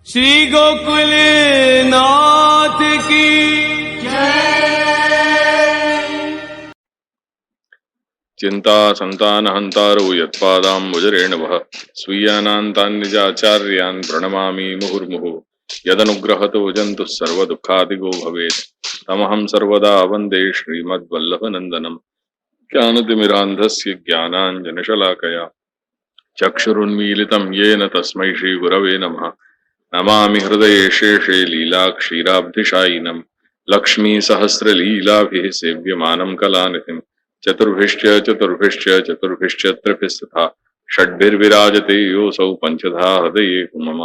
श्री गोकुल नाथ की चिंता संतानहंतारो यत्पादाम्बुजरेणवः स्वीयानान्तान्निजाचार्यान् प्रणमामि मुहुर्मुहुः यदनुग्रहतो जन्तुः सर्वदुःखादिगो भवेत् तमहं सर्वदा वन्दे श्रीमद्वल्लभनन्दनम् ज्ञानतिमिरान्धस्य ज्ञानाञ्जनशलाकया चक्षुरुन्मीलितं येन तस्मै श्रीगुरवे नमः नमामि हृदये शेषे लीलाक्षीराब्धिशायिनं लक्ष्मीसहस्रलीलाभिः सेव्यमानं कलानिधिम् चतुर्भिश्च त्रिभिस्तथा षड्भिर्विराजते योऽसौ पंचधा हृदये मम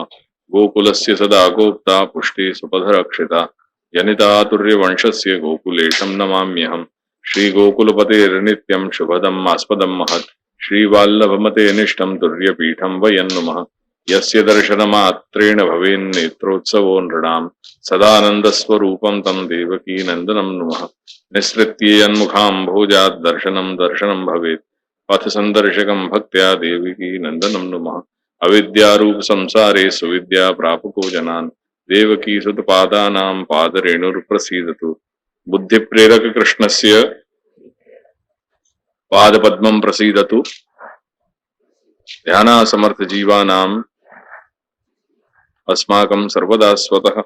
गोकुलस्य सदा गोप्ता पुष्टे सुपधरक्षिता जनितातुर्यवंशस्य गोकुलेशं नमाम्यहम् श्रीगोकुलपतेर्नित्यं शुभदम् आस्पदं महत् श्रीवाल्लभमते निष्ठं तुर्यपीठं वयन्नुमः यस्य दर्शनमात्रेण भवेन्नेत्रोत्सवो नृणाम् सदानन्दस्वरूपं तं देवकी नन्दनं नुमः निःसृत्येयन्मुखाम्भोजात् दर्शनं दर्शनं भवेत् पथ संदर्शकं भक्त्या देवकी नन्दनं नुमः अविद्यारूप संसारे सुविद्या प्रापको जनान् देवकी सुतपादानां पादरेणुर्प्रसीदतु बुद्धिप्रेरक कृष्णस्य पादपद्मं प्रसीदतु ध्यानासमर्थ जीवानाम् अस्माकं सर्वदा स्वतः।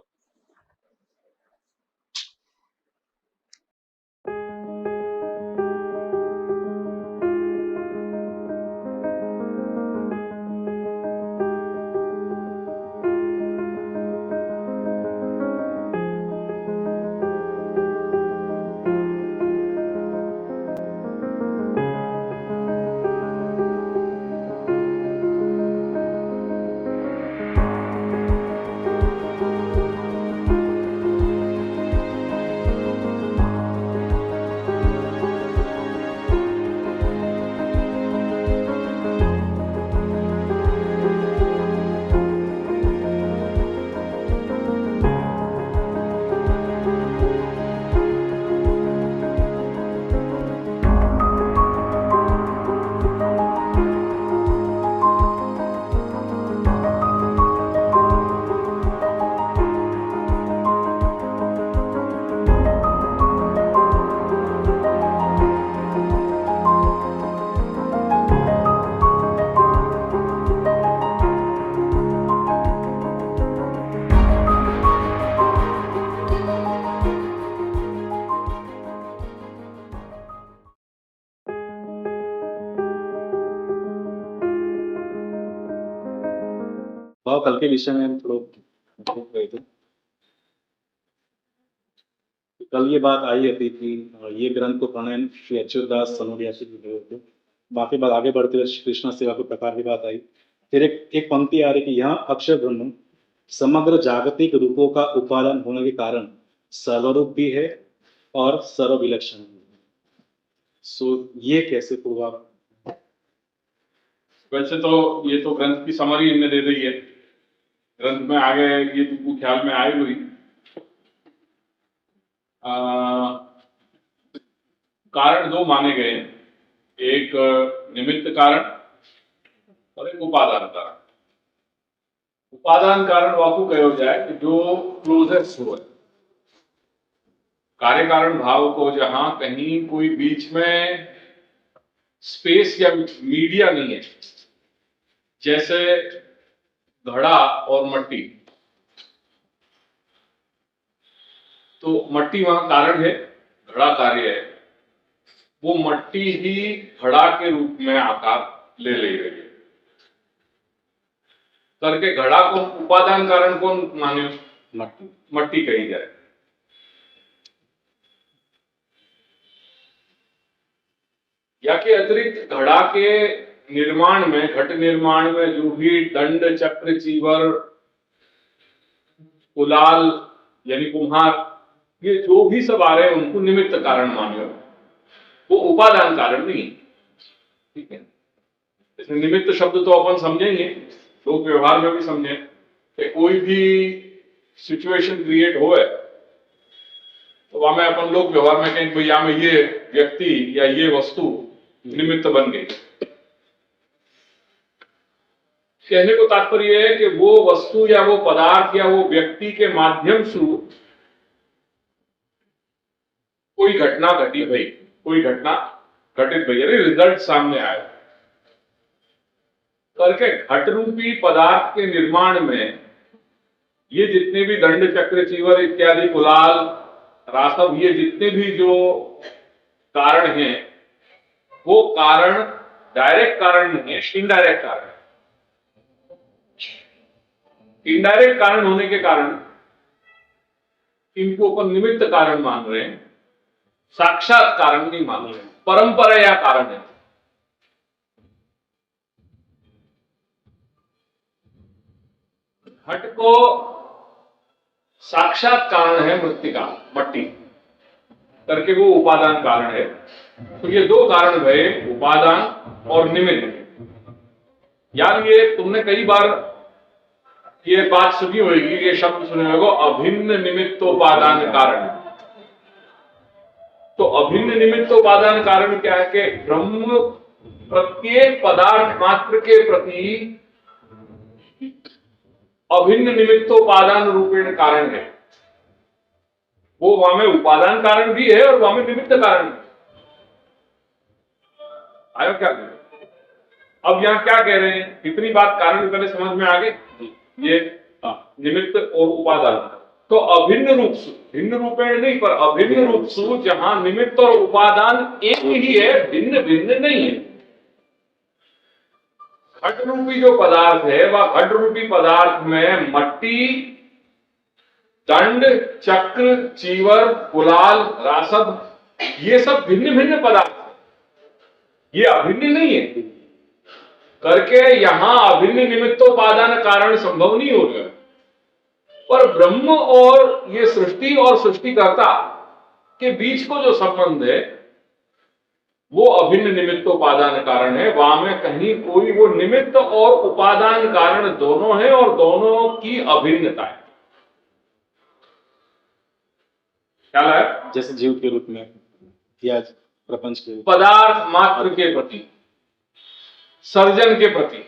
भाव कल के विषय में हम थोड़ा देख रहे थे। कल ये बात आई थी कि ये ग्रंथ को प्रणयन श्री अच्युतदास सनोडिया से जुड़े हुए थे। बाकी बात आगे बढ़ते हुए कृष्ण सेवा के प्रकार की बात आई। फिर एक पंक्ति आ रही कि यहाँ अक्षर ब्रह्म समग्र जागतिक रूपों का उपादान होने के कारण सर्वरूप भी है और सर्वविलक्षण भी है। सो ये कैसे पूर्वा? वैसे तो ये तो ग्रंथ की समरी हमने दे दी है। ग्रंथ में आगे ये तुमको ख्याल में आई हुई कारण दो माने गए, एक निमित्त कारण और एक उपादान कारण। उपादान कारण वाकु कहो जाए कि जो क्लोजेस्ट हो, कार्य कारण भाव को जहां कहीं कोई बीच में स्पेस या मीडिया नहीं है, जैसे घड़ा और मट्टी। तो मट्टी वहां कारण है, घड़ा कार्य है। वो मट्टी ही घड़ा के रूप में आकार ले रही है करके घड़ा को उपादान कारण कौन माने? मट्टी कही जाए। या के अतिरिक्त घड़ा के निर्माण में, घट निर्माण में जो भी दंड चक्र चीवर कुलाल यानी कुम्हार, ये जो भी सब आ रहे हैं उनको निमित्त कारण मानियो, वो उपादान कारण नहीं। ठीक है, इसमें निमित्त शब्द तो अपन समझेंगे, लोक व्यवहार में भी समझे कि कोई भी सिचुएशन क्रिएट हो तो वहां में अपन लोक व्यवहार में कहें भैया में ये व्यक्ति या ये वस्तु निमित्त बन गई। कहने को तात्पर्य है कि वो वस्तु या वो पदार्थ या वो व्यक्ति के माध्यम से कोई घटना घटी भाई, कोई घटना घटित भाई, यानी रिजल्ट सामने आया करके घट रूपी पदार्थ के निर्माण में ये जितने भी दंड चक्र चीवर इत्यादि कुलाल रासव, ये जितने भी जो कारण हैं वो कारण डायरेक्ट कारण नहीं है, इनडायरेक्ट कारण। इनडायरेक्ट कारण होने के कारण इनको अपन निमित्त कारण मान रहे हैं, साक्षात कारण नहीं मान रहे, परंपरा या कारण है। घट को साक्षात कारण है मृत्तिका, मट्टी करके वो उपादान कारण है। तो ये दो कारण भय, उपादान और निमित्त। यार ये तुमने कई बार ये बात सुनी होगी, ये शब्द सुने होगा, अभिन्न निमित्तोपादान कारण। तो अभिन्न निमित्तोपादान कारण क्या है कि ब्रह्म प्रत्येक पदार्थ मात्र के प्रति अभिन्न निमित्तोपादान रूपेण कारण है। वो वहां में उपादान कारण भी है और वहां में निमित्त कारण भी। आयो क्या? अब यहां क्या कह रहे हैं? इतनी बात कारण पहले समझ में आ गई, ये निमित्त और उपादान। तो अभिन्न रूप से, भिन्न रूपेण नहीं पर अभिन्न रूप से, जहां निमित्त और उपादान एक ही है, भिन्न भिन्न नहीं है। घट रूपी जो पदार्थ है वह घट रूपी पदार्थ में मट्टी, दंड, चक्र, चीवर, कुलाल, रासद, ये सब भिन्न भिन्न पदार्थ है, ये अभिन्न नहीं है करके यहां अभिन्न निमित्तोपादान कारण संभव नहीं हो गया। पर ब्रह्म और ये सृष्टि और सृष्टिकर्ता के बीच को जो संबंध है वो अभिन्न निमित्तोपादान कारण है। वहां में कहीं कोई वो निमित्त और उपादान कारण दोनों है और दोनों की अभिन्नता है। क्या है? जैसे जीव के रूप में या प्रपंच के पदार्थ मात्र के प्रति, सर्जन के प्रति,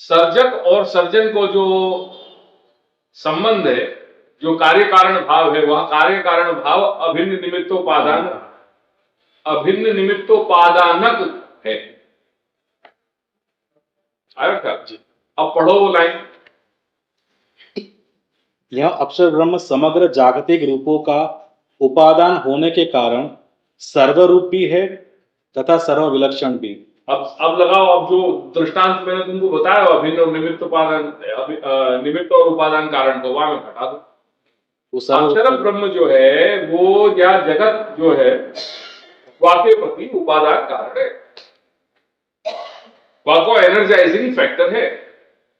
सर्जक और सर्जन को जो संबंध है, जो कार्य कारण भाव है, वह कार्य कारण भाव अभिन्न निमित्तोपादान, अभिन्न निमित्तोपादानक है। आया क्या? अब पढ़ो वो लाइन। यह अक्षर ब्रह्म समग्र जागतिक रूपों का उपादान होने के कारण सर्वरूपी है तथा सर्वविलक्षण भी। अब लगाओ, अब जो दृष्टांत मैंने तुमको बताया अभिन्न और निमित्त उपादान, निमित्त और उपादान कारण को वहां में घटा दो। अक्षर ब्रह्म जो है वो या जगत जो है वाके प्रति उपादान कारण है, वाको एनर्जाइजिंग फैक्टर है,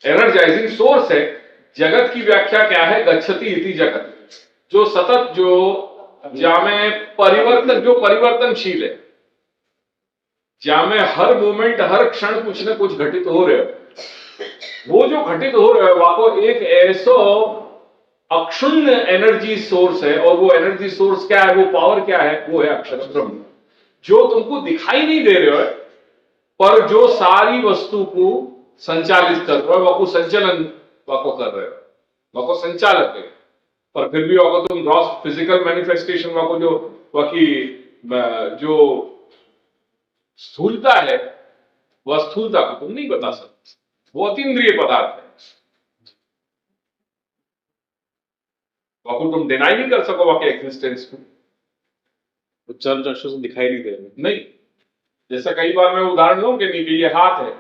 एनर्जाइजिंग सोर्स है। जगत की व्याख्या क्या है? गच्छति इति जगत, जो सतत, जो जामे परिवर्तन, जो परिवर्तनशील है, जामे हर मोमेंट हर क्षण कुछ न कुछ घटित हो रहे हो। वो जो घटित हो रहा है वाको एक ऐसो अक्षुण्ण एनर्जी सोर्स है। और वो एनर्जी सोर्स क्या है? वो पावर क्या है? वो है अक्षर ब्रह्म, जो तुमको दिखाई नहीं दे रहे हो पर जो सारी वस्तु को संचालित कर रहा है, वह को संचालन वाको कर रहे हो, वाको संचालक है। पर फिर भी वाको तुम ग्रॉस फिजिकल मैनिफेस्टेशन, वाको जो वाकी जो स्थूलता है, वह स्थूलता को तुम नहीं बता सकते, वो अतीन्द्रिय पदार्थ है, वाको तुम डिनाई नहीं कर सको वाके एग्जिस्टेंस को, चर्म चक्षु से दिखाई नहीं दे रहे। नहीं। जैसा कई बार मैं उदाहरण लूं कि नहीं कि ये हाथ है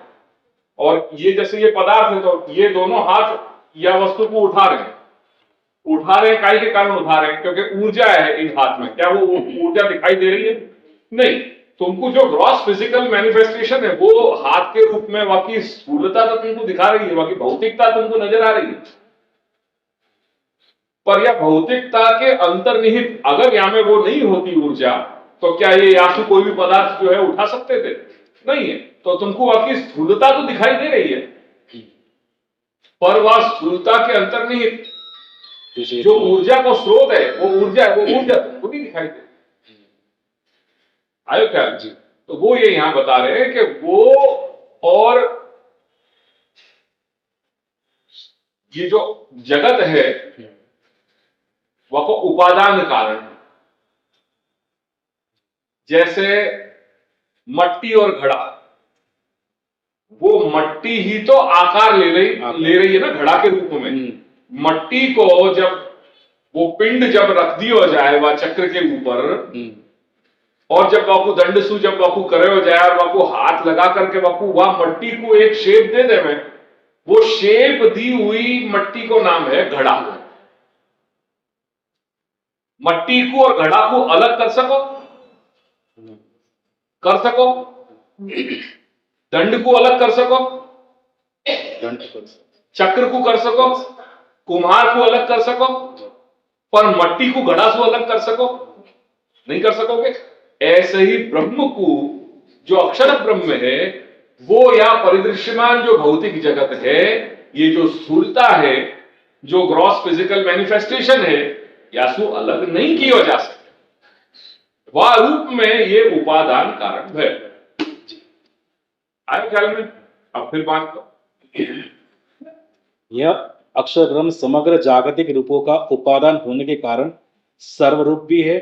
और ये जैसे ये पदार्थ है, तो ये दोनों हाथ या वस्तु को उठा रहे हैं, काई के कारण उठा रहे हैं? क्योंकि ऊर्जा है इन हाथ में। क्या वो ऊर्जा दिखाई दे रही है? नहीं। तुमको जो ग्रॉस फिजिकल मैनिफेस्टेशन है वो हाथ के रूप में बाकी स्थूलता तो तुमको दिखा रही है, बाकी भौतिकता तुमको नजर आ रही है। पर यह भौतिकता के अंतर्निहित अगर यहां में वो नहीं होती ऊर्जा, तो क्या ये यासु कोई भी पदार्थ जो है उठा सकते थे? नहीं है। तो तुमको बाकी स्थूलता तो दिखाई दे रही है, पर वह स्थूलता के अंतर्निहित जो ऊर्जा को स्रोत है, वो ऊर्जा तुमको नहीं दिखाई दे। आयो क्या जी? तो वो ये यहां बता रहे हैं कि वो और ये जो जगत है वह को उपादान कारण है। जैसे मट्टी और घड़ा, वो मट्टी ही तो आकार ले रही है ना घड़ा के रूप में। मट्टी को जब वो पिंड जब रख दियो जाए वह चक्र के ऊपर, और जब बापू दंडसु जब बापू करे हो जाए और बापू हाथ लगा करके बापू वह मट्टी को एक शेप दे दे, में वो शेप दी हुई मट्टी को नाम है घड़ा। मट्टी को और घड़ा को अलग कर सको? कर सको? दंड को अलग कर सको? चक्र को कर सको? कुम्हार को अलग कर सको? पर मट्टी को घड़ा से अलग कर सको? नहीं कर सकोगे। ऐसे ही ब्रह्म को, जो अक्षर ब्रह्म है, वो या परिदृश्यमान जो भौतिक जगत है, ये जो स्थूलता है, जो ग्रॉस फिजिकल मैनिफेस्टेशन है, या सो अलग नहीं किया जा सकता। वह रूप में ये उपादान कारण है। आए ख्याल में? अब फिर बात करो। यह अक्षर ब्रह्म समग्र जागतिक रूपों का उपादान होने के कारण सर्वरूप भी है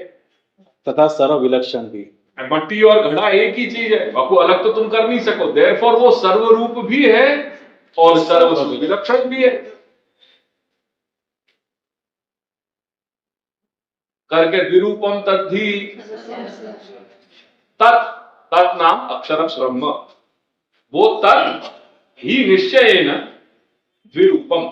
तथा सर्व विलक्षण भी। मट्टी और घड़ा एक ही चीज है, बापू अलग तो तुम कर नहीं सको। देयरफॉर वो सर्वरूप भी है और सर्व विलक्षण भी है। करके विरूपम तद्धि तत् नाम अक्षर ब्रह्म। वो तत् ही निश्चयेन विरूपम,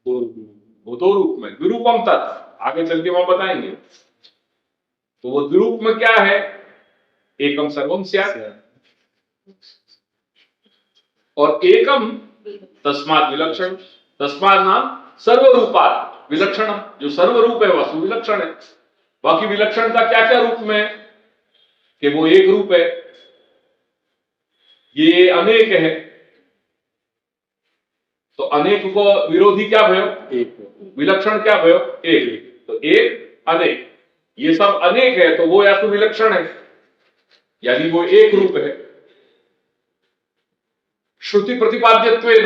वो दो रूप में विरूपम तत्, आगे चल के हम बताएंगे। तो वो विरूप में क्या है? एकम सर्वम स्यात्, और एकम तस्मात् विलक्षण। तस्मात् नाम सर्वरूपात् विलक्षण, जो सर्वरूप है वह सुविलक्षण है। बाकी विलक्षणता क्या क्या रूप में है? कि वो एक रूप है, ये अनेक है। तो अनेक को विरोधी क्या भयो? एक। विलक्षण क्या भयो? एक। तो एक अनेक, ये सब अनेक है, तो वो या तो विलक्षण है, यानी वो एक रूप है। श्रुति प्रतिपाद्यत्वेन,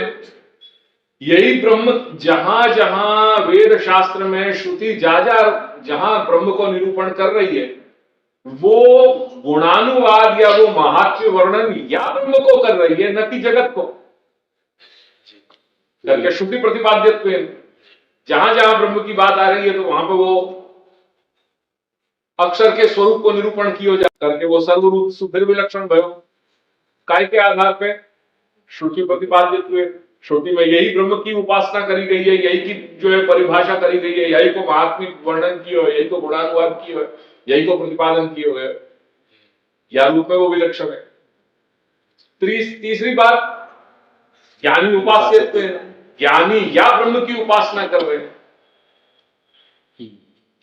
यही ब्रह्म जहां जहां वेद शास्त्र में श्रुति जहां ब्रह्म को निरूपण कर रही है, वो गुणानुवाद या वो महात्म्य वर्णन या ब्रह्म को कर रही है, न कि जगत को। करके श्रुति प्रतिपाद्यत्वेन, जहां जहां ब्रह्म की बात आ रही है तो वहां पर वो अक्षर के स्वरूप को निरूपण किया जा करके वो सर्वरूप सुफिर विलक्षण भयो। काय के आधार पे? श्रुति प्रतिपाद्यत्वेन। श्रुति में यही ब्रह्म की उपासना करी गई है, यही की जो है परिभाषा करी गई है, यही को महात्म्य वर्णन किया है, यही को गुणानुवाद किया है, यही को प्रतिपादन किया है, या रूप में वो विलक्षण है। तीसरी बात, ज्ञानी उपास्य, ज्ञानी या ब्रह्म की उपासना कर रहे हैं।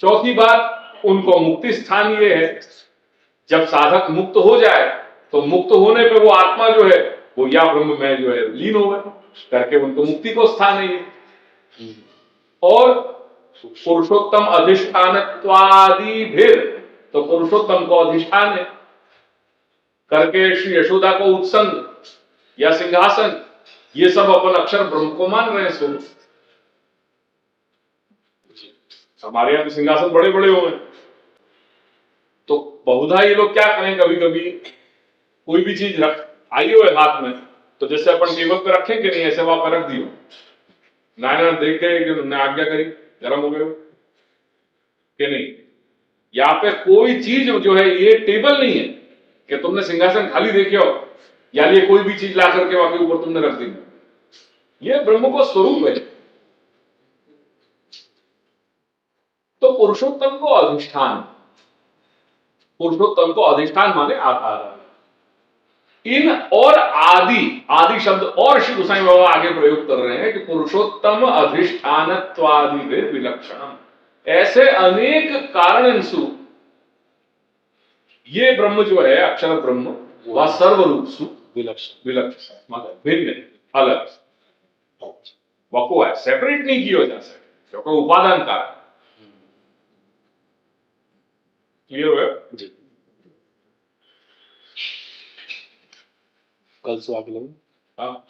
चौथी बात, उनको मुक्ति स्थान ये है, जब साधक मुक्त हो जाए तो मुक्त होने पे वो आत्मा जो है वो या ब्रह्म में जो है लीन हो गए, करके उनको मुक्ति को स्थान है। और पुरुषोत्तम अधिष्ठानत्वादि भेद, तो पुरुषोत्तम को अधिष्ठान है, करके श्री यशोदा को उत्संग या सिंहासन, ये सब अपन अक्षर ब्रह्म को मान रहे हैं। सो हमारे यहाँ सिंहासन बड़े बड़े हो गए, तो बहुधा ये लोग क्या करें, कभी कभी कोई भी चीज रख आई हो हाथ में, तो जैसे अपन टेबल पे रखें कि नहीं, ऐसे वहां पर रख दियो, नायना देख गए कि तुमने आज्ञा करी, गर्म हो गए कि नहीं। यहाँ पे कोई चीज जो है, ये टेबल नहीं है कि तुमने सिंहासन खाली देखे हो, या ये कोई भी चीज ला करके वहां के ऊपर तुमने रख दी। ये ब्रह्म को स्वरूप है। तो पुरुषोत्तम को अधिष्ठान, पुरुषोत्तम को अधिष्ठान माने आधार। इन और आदि शब्द और श्री गोसाई बाबा आगे प्रयोग कर रहे हैं कि पुरुषोत्तम अधिष्ठानत्वादि विलक्षणम, ऐसे अनेक कारणंसु ये ब्रह्म जो है अक्षर ब्रह्म, वह सर्वरूप सु विलक्षण मतलब भिन्न, अलग, वह है, सेपरेट नहीं किया जा सकता, क्योंकि उपादान कारण। क्लियर हुआ जी? कल से आगे लगे। हाँ,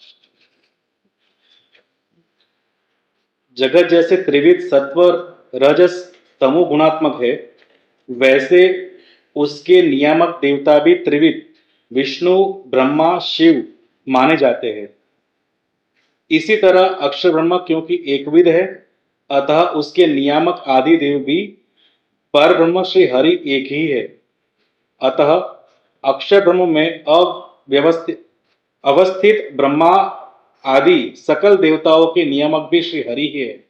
जगत जैसे त्रिविध सत्व रजस तमो गुणात्मक है, वैसे उसके नियामक देवता भी त्रिविध विष्णु ब्रह्मा शिव माने जाते हैं। इसी तरह अक्षर ब्रह्म क्योंकि एकविध है, अतः उसके नियामक आदि देव भी पर ब्रह्म श्री हरि एक ही है। अतः अक्षर ब्रह्म में अव्यवस्थित अवस्थित ब्रह्मा आदि सकल देवताओं के नियामक भी श्री हरि ही है।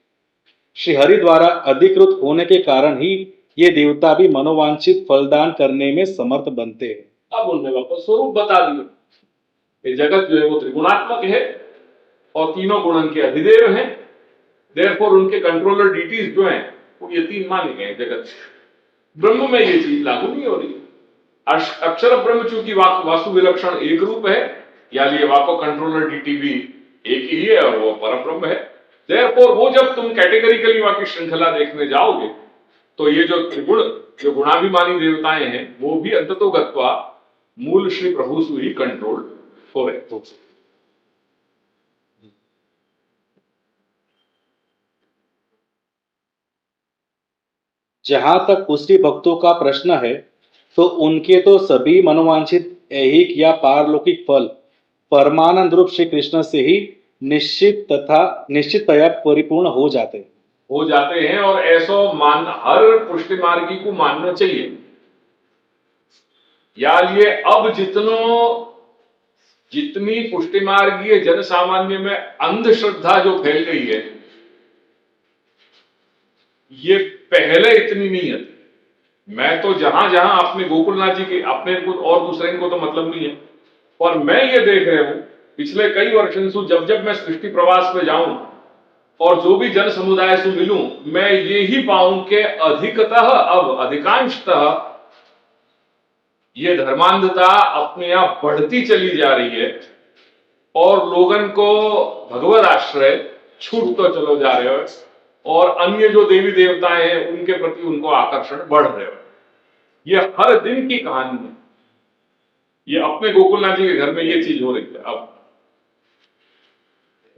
श्री हरि द्वारा अधिकृत होने के कारण ही ये देवता भी मनोवांछित फलदान करने में समर्थ बनते हैं। अब उन्होंने वापस स्वरूप बता दिया। ये जगत जो है वो त्रिगुणात्मक है और तीनों गुणन के अधिदेव हैं। देयरफॉर उनके कंट्रोलर डीटीज जो हैं वो ये तीन माने गए जगत से। ब्रह्म में ये चीज लागू नहीं हो रही। अक्षर ब्रह्म चूंकि वासु विलक्षण एक रूप है, यानी ये वाको कंट्रोलर डीटी भी एक ही है और वो परम ब्रह्म है। देयरफॉर वो जब तुम कैटेगरिकली वाकी श्रृंखला देखने जाओगे तो ये जो त्रिगुण जो गुणाभिमानी देवताएं हैं वो भी अंततो गत्वा मूल श्री प्रभु से ही कंट्रोल हो रहे। जहां तक पुष्टि भक्तों का प्रश्न है, तो उनके तो सभी मनोवांछित ऐहिक या पारलौकिक फल परमानंद रूप श्री कृष्ण से ही निश्चिततया परिपूर्ण हो जाते हैं और ऐसा मान हर पुष्टि मार्गी को मानना चाहिए। या ये अब जितनी पुष्टि मार्गीय जन सामान्य में अंधश्रद्धा जो फैल गई है, ये पहले इतनी नहीं है। मैं तो जहां जहां अपने गोकुलनाथ जी के अपने को और दूसरे को तो मतलब नहीं है, और मैं ये देख रहा हूं पिछले कई वर्षों से जब जब मैं सृष्टि प्रवास पे जाऊं और जो भी जन समुदाय से मिलूं, मैं ये ही पाऊं कि अधिकतः अब अधिकांशतः ये धर्मांधता अपने आप बढ़ती चली जा रही है और लोगन को भगवत आश्रय छूट तो चलो जा रहे हो और अन्य जो देवी देवताएं हैं उनके प्रति उनको आकर्षण बढ़ रहे हो। ये हर दिन की कहानी है। ये अपने गोकुलनाथ जी के घर में ये चीज हो रही है अब,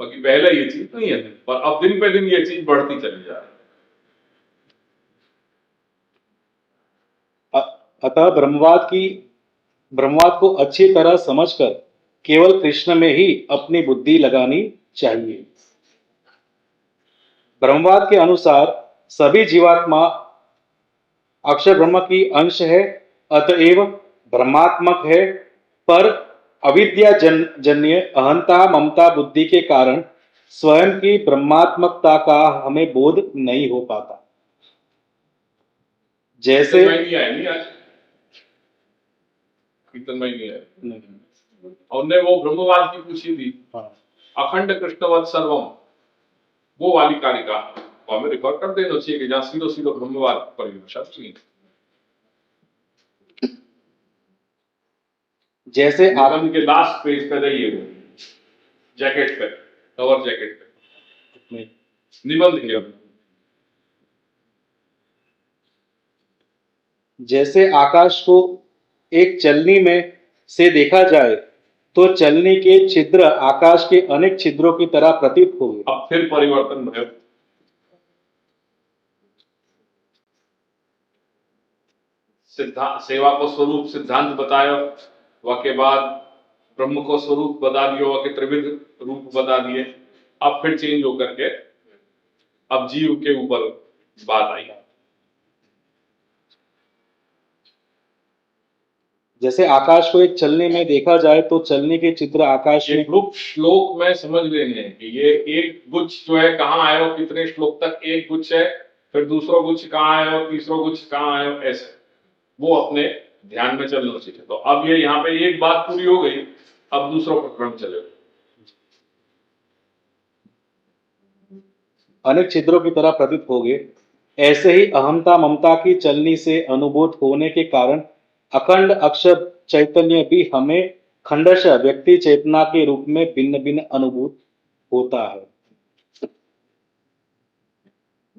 बाकी पहले ये चीज नहीं है, पर अब दिन पे दिन ये चीज बढ़ती चली जा रही हैं। अतः ब्रह्मवाद को अच्छी तरह समझकर केवल कृष्ण में ही अपनी बुद्धि लगानी चाहिए। ब्रह्मवाद के अनुसार सभी जीवात्मा अक्षर ब्रह्म की अंश है, अतएव ब्रह्मात्मक है, पर अविद्या जन्य अहंता ममता बुद्धि के कारण स्वयं की ब्रह्मात्मकता का हमें बोध नहीं हो पाता। जैसे और ने वो ब्रह्मवाद की पूछी थी, अखंड कृष्णवत सर्वम, वो वाली कारिका को हमें रिकॉर्ड कर देना चाहिए कि जहां सीधो सीधो ब्रह्मवाद परिभाषा नहीं। जैसे आगम के लास्ट पेज पे रही है वो जैकेट पे, कवर जैकेट पे निबंध किया। जैसे आकाश को एक चलनी में से देखा जाए तो चलनी के छिद्र आकाश के अनेक छिद्रों की तरह प्रतीत होंगे। अब फिर परिवर्तन भयो। सिद्धांत सेवा को स्वरूप सिद्धांत बताया, वाके बाद ब्रह्म को स्वरूप बता दिया, वाके त्रिविध रूप बता दिए। अब फिर चेंज होकर के अब जीव के ऊपर बात आई। जैसे आकाश को एक चलनी में देखा जाए तो चलनी के चित्र आकाश में ग्रुप श्लोक में समझ लेंगे कि ये एक गुच्छ जो है कहाँ आया हो, कितने श्लोक तक एक गुच्छ है, फिर दूसरा गुच्छ कहाँ आया हो, तीसरा गुच्छ कहाँ आया हो, ऐसे वो अपने ध्यान में चलना चाहिए। तो अब ये यहाँ पे एक बात पूरी हो गई, अब दूसरा प्रकरण चलेगा। अनेक छिद्रों की तरह प्रतीत होंगे। ऐसे ही अहंता ममता की चलनी से अनुभूत होने के कारण अखंड अक्षर चैतन्य भी हमें खंडशः व्यक्ति चेतना के रूप में भिन्न भिन्न अनुभूत होता है।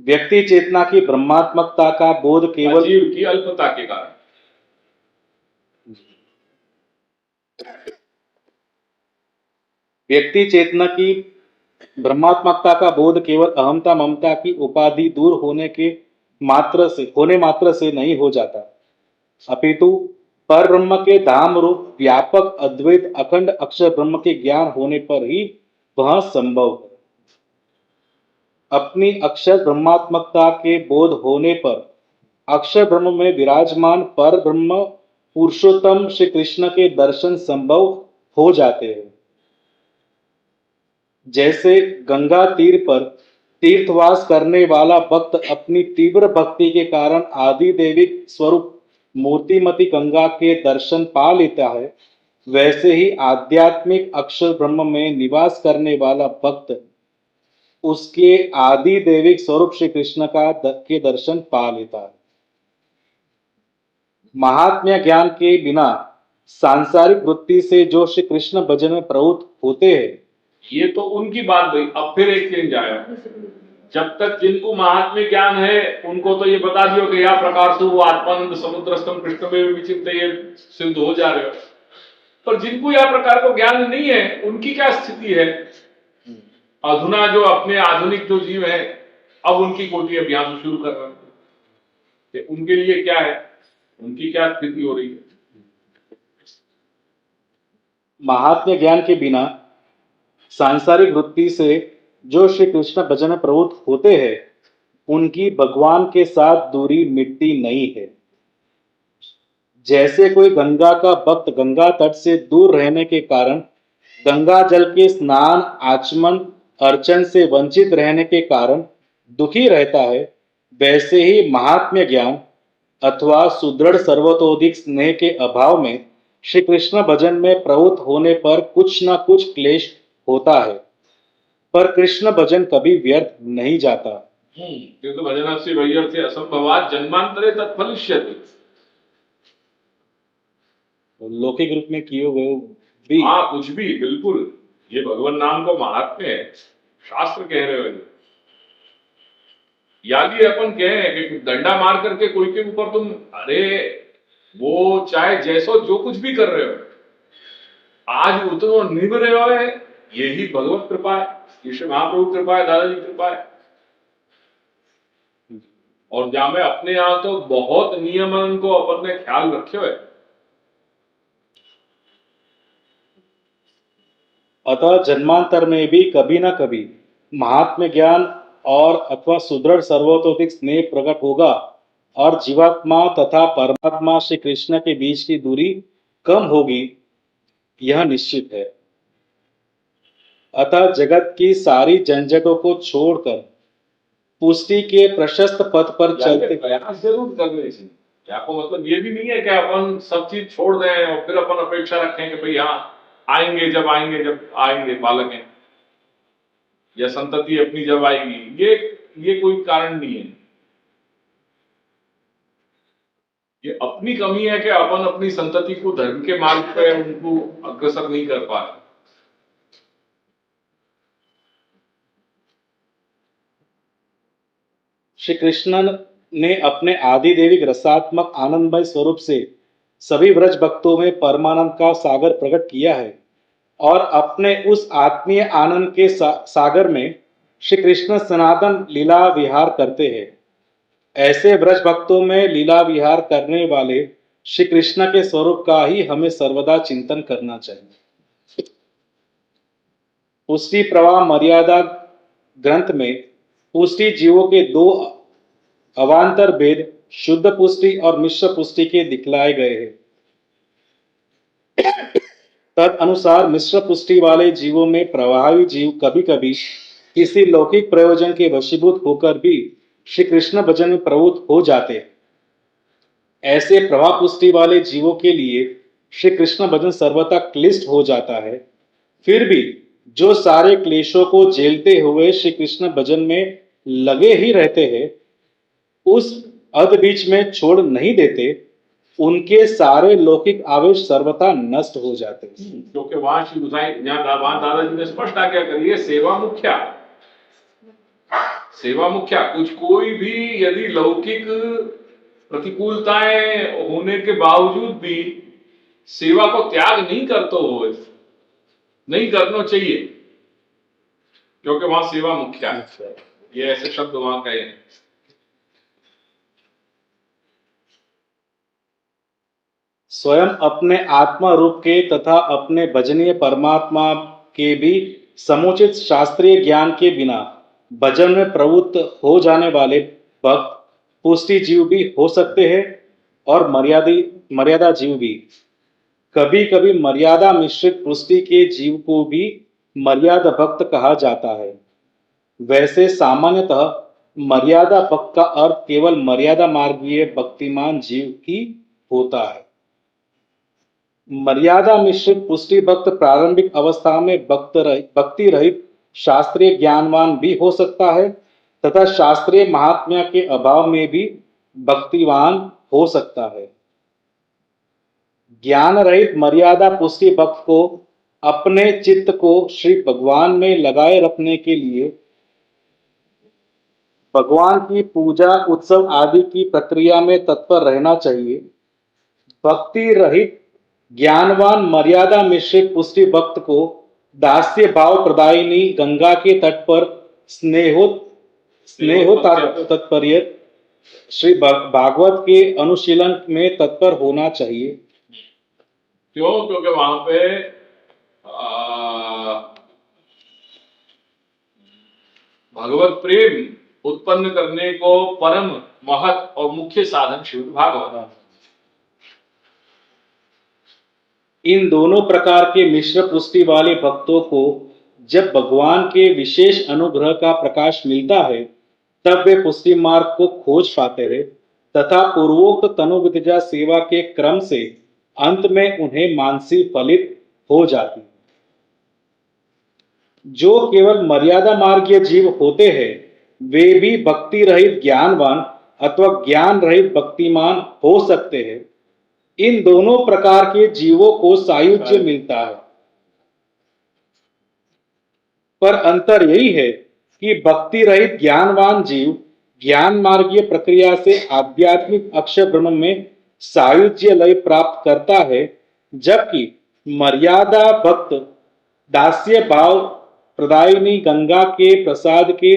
व्यक्ति चेतना की ब्रह्मात्मकता का बोध केवल जीव की अल्पता के कारण, व्यक्ति चेतना की ब्रह्मात्मकता का बोध केवल अहमता ममता की उपाधि दूर होने मात्र से नहीं हो जाता, अपितु पर ब्रह्म के धाम रूप व्यापक अद्वैत अखंड अक्षर ब्रह्म के ज्ञान होने पर ही वह संभव है। अपनी अक्षर ब्रह्मात्मकता के बोध होने पर अक्षर ब्रह्म में विराजमान पर ब्रह्म पुरुषोत्तम श्री कृष्ण के दर्शन संभव हो जाते हैं। जैसे गंगा तीर पर तीर्थवास करने वाला भक्त अपनी तीव्र भक्ति के कारण आदि दैविक स्वरूप मूर्तिमती गंगा के दर्शन पा लेता है, वैसे ही आध्यात्मिक अक्षर ब्रह्म में निवास करने वाला भक्त उसके आदि दैविक स्वरूप श्री कृष्ण के दर्शन पा लेता है। महात्म्य ज्ञान के बिना सांसारिक वृत्ति से जो श्री कृष्ण भजन में प्रवृत्त होते हैं, ये तो उनकी बात गई। अब फिर एक चेंज आया। जब तक जिनको महात्म्य ज्ञान है उनको तो ये बता दियो कि या प्रकार से वो आत्मानंद समुद्रस्थम कृष्ण में विचित्र ये सिद्ध हो जा रहे हो, पर जिनको यह प्रकार को ज्ञान नहीं है उनकी क्या स्थिति है? अधुना जो अपने आधुनिक जो जीव है अब उनकी कोटि अभ्यास शुरू कर रहे हैं, उनके लिए क्या है, उनकी क्या स्थिति हो रही है? महात्म्य ज्ञान के बिना सांसारिक वृत्ति से जो श्री कृष्ण भजन में प्रवृत्त होते हैं, उनकी भगवान के साथ दूरी मिटती नहीं है। जैसे कोई गंगा का भक्त गंगा तट से दूर रहने के कारण गंगा जल के स्नान आचमन अर्चन से वंचित रहने के कारण दुखी रहता है, वैसे ही महात्म्य ज्ञान अथवा सुदृढ़ सर्वतोधिक स्नेह के अभाव में श्री कृष्ण भजन में प्रवृत्त होने पर कुछ न कुछ क्लेश होता है, पर कृष्ण भजन कभी व्यर्थ नहीं जाता। किंतु भजनस्य वैयर्थ्य असंभवात् जन्मांतरे तत्फलिष्यति। लौकिक रूप में किए गए भी हाँ, कुछ भी, बिल्कुल ये भगवान नाम का महात्म्य है, शास्त्र कह रहे हो। यादी अपन कहे कि डंडा मार करके कोई के ऊपर तुम, अरे वो चाहे जैसो जो कुछ भी कर रहे हो, आज उतना निभ रहे हो, यही भगवत कृपा है, ईश्वर महाप्रभु कृपा है, दादाजी कृपा है। और जहां में अपने यहां तो बहुत नियमन को अपन ने ख्याल रखे हुए। अतः जन्मांतर में भी कभी न कभी महात्म्य ज्ञान और अथवा सुदृढ़ सर्वतोधिक स्नेह प्रकट होगा और जीवात्मा तथा परमात्मा श्री कृष्ण के बीच की दूरी कम होगी, यह निश्चित है। अतः जगत की सारी झंझटों को छोड़कर पुष्टि के प्रशस्त पथ पर चलते प्रयास जरूर करने से आपको मतलब ये भी नहीं है कि अपन सब चीज छोड़ दें और फिर अपन अपेक्षा रखें कि भाई हाँ आएंगे जब आएंगे बालक हैं या संतति अपनी जब आएगी, ये कोई कारण नहीं है। ये अपनी कमी है कि अपन अपनी संतति को धर्म के मार्ग पे उनको अग्रसर नहीं कर पा रहे। श्री कृष्ण ने अपने आदि दैविक रसात्मक आनंदमय स्वरूप से सभी व्रज भक्तों में परमानंद का सागर प्रकट किया है और अपने उस आत्मीय आनंद के सागर में श्री कृष्ण सनातन लीला विहार करते हैं। ऐसे व्रज भक्तों में लीला विहार करने वाले श्री कृष्ण के स्वरूप का ही हमें सर्वदा चिंतन करना चाहिए। पुष्टि प्रवाह मर्यादा ग्रंथ में पुष्टि जीवों के दो अवान्तर भेद शुद्ध पुष्टि और मिश्र पुष्टि के दिखलाए गए हैं। तद अनुसार मिश्र पुष्टि वाले जीवों में प्रभावी जीव कभी कभी किसी लौकिक प्रयोजन के वशीभूत होकर भी श्री कृष्ण भजन में प्रवृत्त हो जाते हैं। ऐसे प्रभाव पुष्टि वाले जीवों के लिए श्री कृष्ण भजन सर्वथा क्लिष्ट हो जाता है। फिर भी जो सारे क्लेशों को झेलते हुए श्री कृष्ण भजन में लगे ही रहते हैं, उस अध बीच में छोड़ नहीं देते, उनके सारे लौकिक आवेश सर्वथा नष्ट हो जाते हैं। क्योंकि वहां श्री गुसाई वहां दादाजी ने स्पष्ट आज्ञा करी है, सेवा मुख्या। सेवा मुख्या। कुछ कोई भी यदि लौकिक प्रतिकूलताएं होने के बावजूद भी सेवा को त्याग नहीं करते हो, नहीं करना चाहिए। क्योंकि वहां सेवा मुख्य है, ये ऐसे शब्द वहां कहे हैं। स्वयं अपने आत्मा रूप के तथा अपने भजनीय परमात्मा के भी समुचित शास्त्रीय ज्ञान के बिना भजन में प्रवृत्त हो जाने वाले भक्त पुष्टि जीव भी हो सकते हैं और मर्यादा जीव भी। कभी कभी मर्यादा मिश्रित पुष्टि के जीव को भी मर्यादा भक्त कहा जाता है। वैसे सामान्यतः मर्यादा भक्त का अर्थ केवल मर्यादा मार्गीय भक्तिमान जीव ही होता है। मर्यादा मिश्रित पुष्टि भक्त प्रारंभिक अवस्था में भक्ति रहित शास्त्रीय ज्ञानवान भी हो सकता है तथा शास्त्रीय महात्म्य के अभाव में भी भक्तिवान हो सकता है। ज्ञान रहित मर्यादा पुष्टि भक्त को अपने चित्त को श्री भगवान में लगाए रखने के लिए भगवान की पूजा उत्सव आदि की प्रक्रिया में तत्पर रहना चाहिए। भक्ति रहित ज्ञानवान मर्यादा मिश्रित पुष्टि भक्त को दास्य भाव प्रदायिनी गंगा के तट पर तत्पर्य श्री भागवत के अनुशीलन में तत्पर होना चाहिए। क्यों? क्योंकि वहां पे भगवत प्रेम उत्पन्न करने को परम महत और मुख्य साधन श्रीमद् भागवत। इन दोनों प्रकार के मिश्र पुष्टि वाले भक्तों को जब भगवान के विशेष अनुग्रह का प्रकाश मिलता है तब वे पुष्टि मार्ग को खोज पाते हैं तथा पूर्वोक्त तनुविद्या सेवा के क्रम से अंत में उन्हें मानसी फलित हो जाती है। जो केवल मर्यादा मार्गीय जीव होते हैं वे भी भक्ति रहित ज्ञानवान अथवा ज्ञान रहित भक्तिमान हो सकते हैं। इन दोनों प्रकार के जीवों को सायुज्य मिलता है, पर अंतर यही है कि भक्ति रहित ज्ञानवान जीव ज्ञान मार्गीय प्रक्रिया से आध्यात्मिक अक्षर ब्रह्म में सायुज्य लय प्राप्त करता है, जबकि मर्यादा भक्त दास्य भाव प्रदायिनी गंगा के प्रसाद के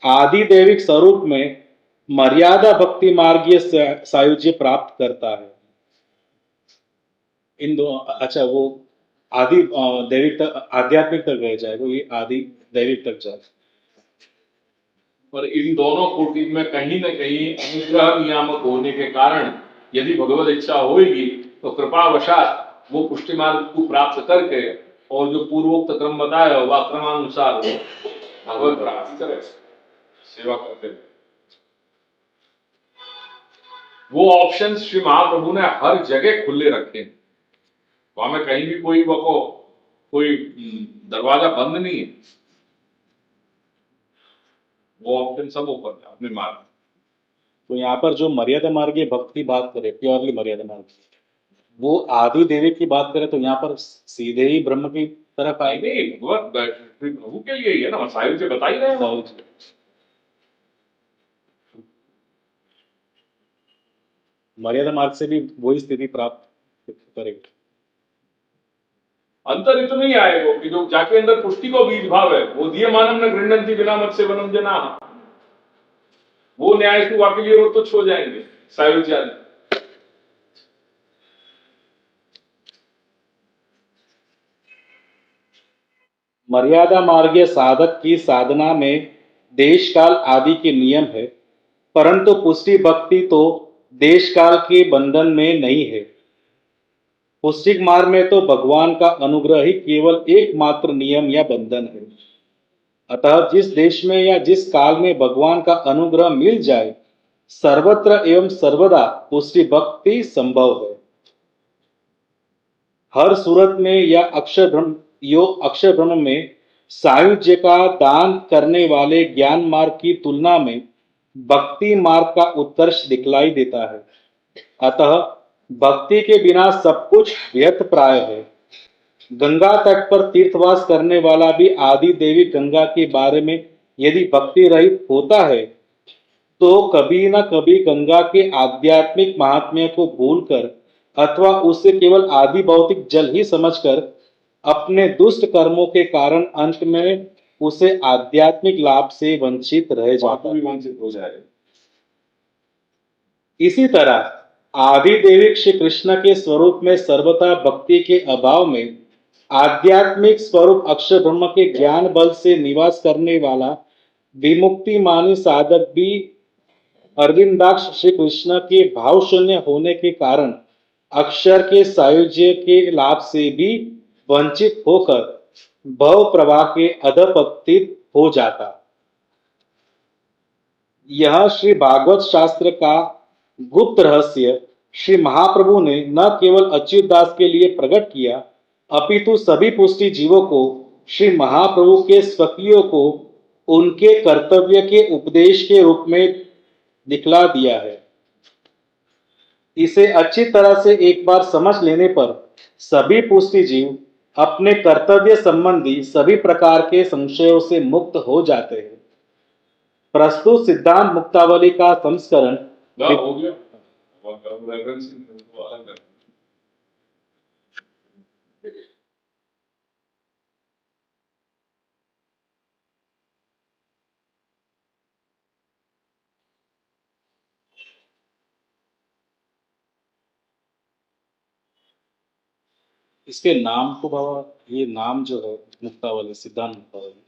आदि दैविक स्वरूप में मर्यादा भक्ति मार्गीय सायुज्य प्राप्त करता है। इन दो अच्छा वो आदि दैविक तक आध्यात्मिक तक रह जाएगा, ये आदि दैविक तक जाए। पर इन दोनों कोटि में कहीं न कहीं अनुग्रह नियामक होने के कारण यदि भगवत इच्छा होगी तो कृपावशात वो पुष्टि मार्ग को प्राप्त करके और जो पूर्वोक्त क्रम बताया वह क्रमानुसार भगवत प्राप्ति करे, सेवा करते हैं। वो ऑप्शन श्री महाप्रभु ने हर जगह खुले रखे, वहां में कहीं भी कोई दरवाजा बंद नहीं है, वो ऑप्शन सब ओपन है अपने मार्ग। तो यहाँ पर जो मर्यादा मार्गीय भक्त की बात करें, प्योरली मर्यादा मार्ग, वो आदि देवी की बात करें तो यहाँ पर सीधे ही ब्रह्म की तरफ आएंगे। नहीं, प्रभु के लिए ही है ना, सायुज्य बता ही रहे हैं। मर्यादा मार्ग से भी वही स्थिति प्राप्त करेगी। अंतर इतना ही आएगा कि जो जाके अंदर पुष्टि को बीज भाव है वो दिए मानव न गृहणंती बिना मत से वनम जना, वो न्याय से वाकई लिए रोज तुच्छ हो जाएंगे सायुज्य आदि। मर्यादा मार्गीय साधक की साधना में देश काल आदि के नियम है, परंतु पुष्टि भक्ति तो देश काल के बंधन में नहीं है। पुष्टि मार्ग में तो भगवान का अनुग्रह ही केवल एकमात्र नियम या बंधन है। अतः जिस देश में या जिस काल में भगवान का अनुग्रह मिल जाए सर्वत्र एवं सर्वदा पुष्टि भक्ति संभव है। हर सूरत में या अक्षर ब्रह्म में सायुज्य का दान करने वाले ज्ञान मार्ग की तुलना में भक्ति मार्ग का उत्कर्ष दिखलाई देता है। अतः भक्ति के बिना सब कुछ व्यर्थ प्राय है। गंगा तट पर तीर्थवास करने वाला भी आदि देवी गंगा के बारे में यदि भक्ति रहित होता है तो कभी न कभी गंगा के आध्यात्मिक महात्म्य को भूलकर अथवा उसे केवल आदि भौतिक जल ही समझकर अपने दुष्ट कर्मों के कारण अंत में उसे आध्यात्मिक लाभ से वंचित रह जाता बाकी भी वंचित हो जाए। इसी तरह आदिदेविक श्री कृष्ण के स्वरूप में सर्वथा भक्ति के अभाव में आध्यात्मिक स्वरूप अक्षर ब्रह्म के ज्ञान बल से निवास करने वाला विमुक्ति मानी साधक भी अरविंदाक्ष श्री कृष्ण के भाव शून्य होने के कारण अक्षर के सायुज्य के लाभ से भी वंचित होकर भव प्रवाह के अधपतित हो जाता। यह श्री भागवत शास्त्र का गुप्त रहस्य श्री महाप्रभु ने न केवल अच्युत दास के लिए प्रकट किया अपितु सभी पुष्टि जीवों को श्री महाप्रभु के स्वकीयों को उनके कर्तव्य के उपदेश के रूप में दिखला दिया है। इसे अच्छी तरह से एक बार समझ लेने पर सभी पुष्टि जीव अपने कर्तव्य संबंधी सभी प्रकार के संशयों से मुक्त हो जाते हैं। प्रस्तुत सिद्धांत मुक्तावली का संस्करण हो गया रेफरेंस अलग है। इसके नाम को बाबा, ये नाम जो है मुक्तावली, सिद्धांत मुक्तावली,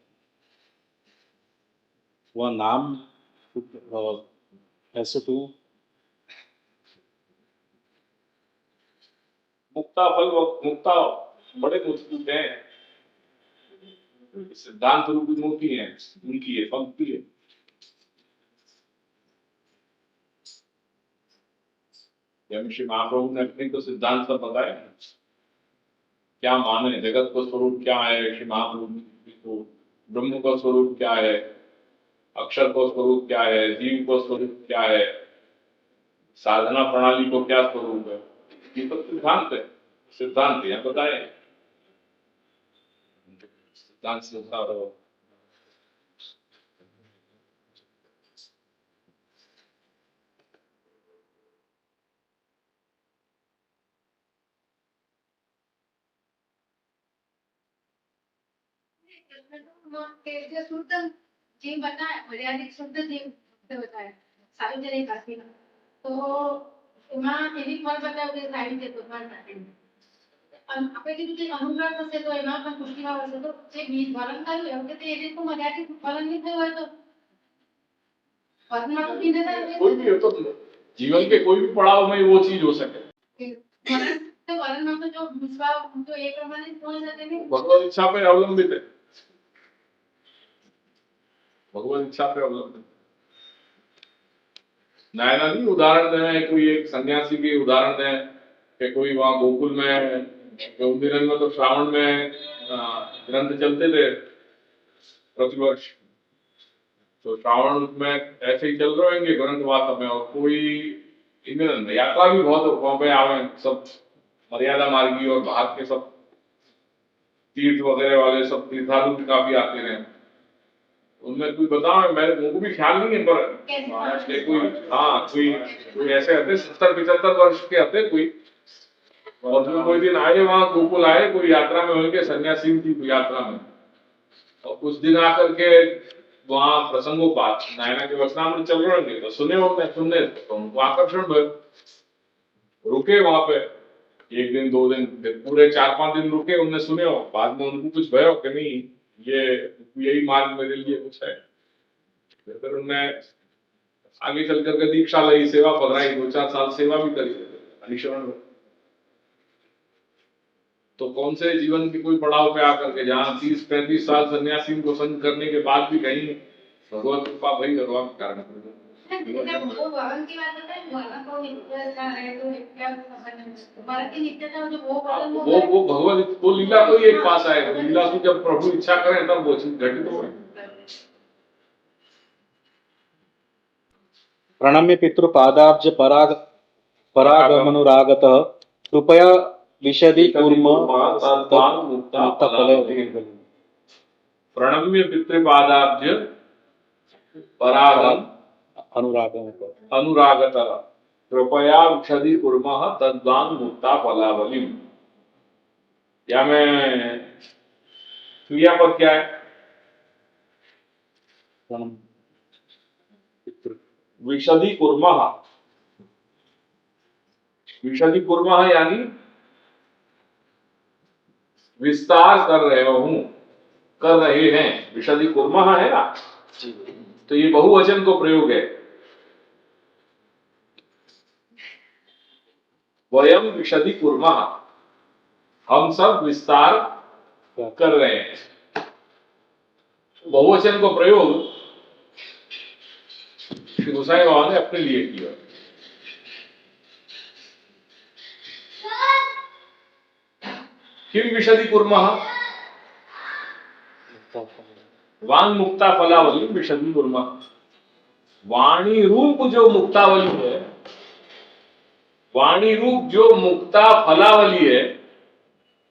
वह नाम ऐसे तो मुक्ता फल मुक्ता बड़े मुश्किल है। सिद्धांत रूप मुक्ति है, उनकी है, पंक्ति है। जब श्री महाप्रभु ने अपने तो सिद्धांत सब बताया, क्या माने, जगत का स्वरूप क्या है, श्री महाप्रभु को ब्रह्म का स्वरूप क्या है, अक्षर का स्वरूप क्या है, जीव का स्वरूप क्या है, साधना प्रणाली को क्या स्वरूप है, ये सब सिद्धांत है। सिद्धांत यहाँ बताए, सिद्धांत से रहो। જે શુદ્ધ જીવ બતાવે મર્યાદિત શુદ્ધ જીવ બતાવે સાર્વજનિક આથી તો એમાં એની ફળ બતાવ્યું કે સાહિત્ય ભગવાન માટે આપણે કીધું કે અનુગ્રહ થશે તો એમાં પણ પુષ્ટિભાવ હશે તો જે બીજ વલણ થયું એ વખતે એ રીતનું મર્યાદિત ફલન નહીં થયું હોય તો વર્તમાં તો બીજે कोई भी हो तो जीवन के कोई भी पड़ाव में वो चीज हो सके। वर्णમાં તો જો વિશ્વાસ તો એ પ્રમાણે જ હોય શકે ને भगवत इच्छा पे अवलंबित है, भगवत इच्छा पे अवलंबित। नायना नहीं उदाहरण दें, कोई एक सन्यासी के उदाहरण दें कि कोई वहां गोकुल में दिनों में तो श्रावण में ग्रंथ चलते थे प्रतिवर्ष, तो श्रावण में ऐसे ही चल रहे होंगे ग्रंथ वास्तव में, और कोई इंद्रन यात्रा भी बहुत वहां पे आवे, सब मर्यादा मार्गी और बाहर के सब तीर्थ वगैरह वाले सब तीर्थालु भी काफी आते रहे। उनमें कोई बताओ, मेरे मुझको भी ख्याल नहीं है, पर कोई कोई ऐसे आते 70-75 वर्ष के आते कोई, और जो कोई दिन आए वहां गोकुल आए, कोई यात्रा में होंगे, सन्यासी की यात्रा में, और कुछ दिन आकर के वहां प्रसंगोपात नायना के वचनामृत चल रहे होंगे, तो सुनने तो उनको आकर्षण भर रुके वहां पे, एक दिन 2 दिन, पूरे 4-5 दिन रुके, उनने सुने हो, बाद में उनको कुछ भयो कि नहीं ये यही मार्ग मेरे लिए कुछ है, फिर उनने आगे चल करके दीक्षा ली, सेवा पधराई, 2-4 साल सेवा भी करी अनुसरण में। तो कौन से जीवन के कोई पड़ाव पे आकर के जहाँ 30-35 साल सन्यासी को संग करने के बाद भी कहीं भगवत कृपा भई करवा के कारण वो वर्ण की बात है, वर्ण को नित्यता है तो क्या वर्ण की नित्यता जो वो भगवत वो लीला को ही एक पास आएगा, लीला की जब प्रभु इच्छा करें तब वो चीज घटित हो। प्रणम्य पितृपादाब्ज परागमनुरागतः कृपया विशदि कूर्म प्रणम्य पितृपादाब्ज परागम अनुरागतः कृपया विशदि कुर्मः तद्वान् मुक्ता फलावलिम्। या में क्रियापद क्या है? प्रणम विशदि कुर्मः। विशदि कुर्मः यानी विस्तार कर रहे हैं। विशदि कुर्मः है ना, तो ये बहुवचन को प्रयोग है। वयम विशदि कुर्मः, हम सब विस्तार कर रहे हैं। बहुवचन को प्रयोग श्री गोसाई बाबा ने अपने लिए किया। किम विशदि कुर्मः, वांग मुक्ता फलावली विशदि कुर्मः। वाणी रूप जो मुक्तावली है, वाणी रूप जो मुक्ता फलावली है,